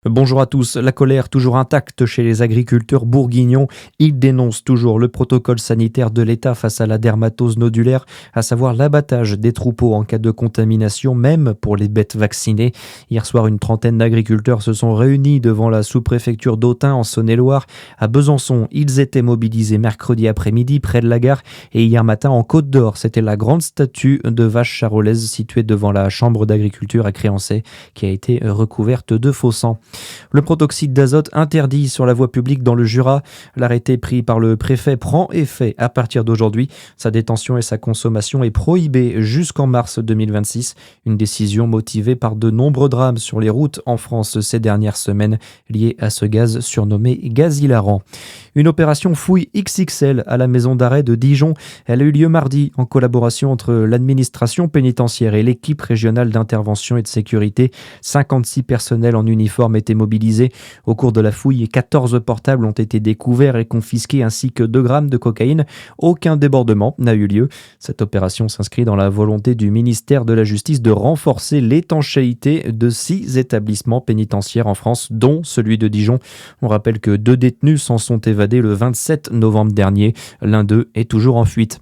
Bonjour à tous. La colère toujours intacte chez les agriculteurs bourguignons. Ils dénoncent toujours le protocole sanitaire de l'État face à la dermatose nodulaire, à savoir l'abattage des troupeaux en cas de contamination, même pour les bêtes vaccinées. Hier soir, une trentaine d'agriculteurs se sont réunis devant la sous-préfecture d'Autun en Saône-et-Loire. À Besançon, ils étaient mobilisés mercredi après-midi près de la gare et hier matin en Côte d'Or, c'était la grande statue de vache charolaise située devant la chambre d'agriculture à Créancey qui a été recouverte de faux sang. Le protoxyde d'azote interdit sur la voie publique dans le Jura. L'arrêté pris par le préfet prend effet à partir d'aujourd'hui. Sa détention et sa consommation est prohibée jusqu'en mars 2026. Une décision motivée par de nombreux drames sur les routes en France ces dernières semaines liés à ce gaz surnommé gaz hilarant. Une opération fouille XXL à la maison d'arrêt de Dijon. Elle a eu lieu mardi en collaboration entre l'administration pénitentiaire et l'équipe régionale d'intervention et de sécurité. 56 personnels en uniforme étaient mobilisés. Au cours de la fouille, 14 portables ont été découverts et confisqués ainsi que 2 grammes de cocaïne. Aucun débordement n'a eu lieu. Cette opération s'inscrit dans la volonté du ministère de la Justice de renforcer l'étanchéité de 6 établissements pénitentiaires en France, dont celui de Dijon. On rappelle que 2 détenus s'en sont évadés le 27 novembre dernier. L'un d'eux est toujours en fuite.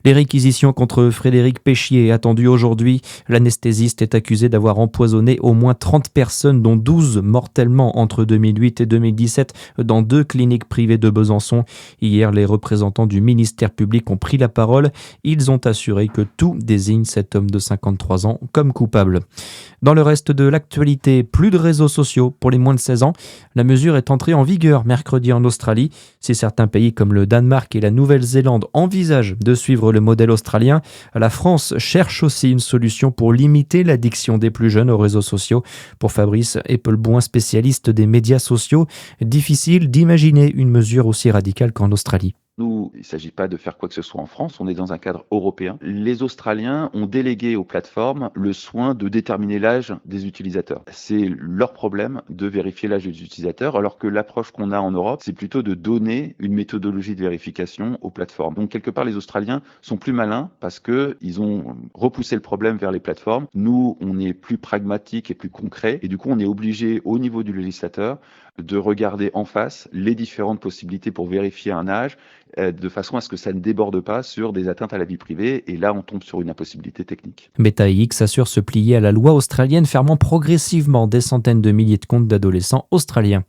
Les réquisitions contre Frédéric Péchier attendues aujourd'hui. L'anesthésiste est accusé d'avoir empoisonné au moins 30 personnes, dont 12 mortellement entre 2008 et 2017 dans 2 cliniques privées de Besançon. Hier, les représentants du ministère public ont pris la parole. Ils ont assuré que tout désigne cet homme de 53 ans comme coupable. Dans le reste de l'actualité, plus de réseaux sociaux pour les moins de 16 ans. La mesure est entrée en vigueur mercredi en Australie. Si certains pays comme le Danemark et la Nouvelle-Zélande envisagent de suivre le modèle australien, la France cherche aussi une solution pour limiter l'addiction des plus jeunes aux réseaux sociaux. Pour Fabrice Eppelboin, spécialiste des médias sociaux, difficile d'imaginer une mesure aussi radicale qu'en Australie. Nous, il ne s'agit pas de faire quoi que ce soit en France, on est dans un cadre européen. Les Australiens ont délégué aux plateformes le soin de déterminer l'âge des utilisateurs. C'est leur problème de vérifier l'âge des utilisateurs, alors que l'approche qu'on a en Europe, c'est plutôt de donner une méthodologie de vérification aux plateformes. Donc quelque part, les Australiens sont plus malins parce qu'ils ont repoussé le problème vers les plateformes. Nous, on est plus pragmatique et plus concret, et du coup, on est obligé au niveau du législateur de regarder en face les différentes possibilités pour vérifier un âge, de façon à ce que ça ne déborde pas sur des atteintes à la vie privée, et là on tombe sur une impossibilité technique. Meta X assure se plier à la loi australienne fermant progressivement des centaines de milliers de comptes d'adolescents australiens.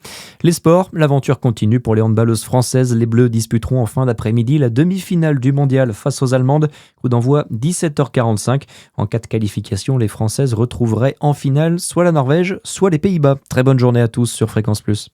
Les sports, l'aventure continue pour les handballeuses françaises. Les Bleus disputeront en fin d'après-midi la demi-finale du mondial face aux Allemandes. Coup d'envoi 17h45. En cas de qualification, les Françaises retrouveraient en finale soit la Norvège, soit les Pays-Bas. Très bonne journée à tous sur Fréquence Plus.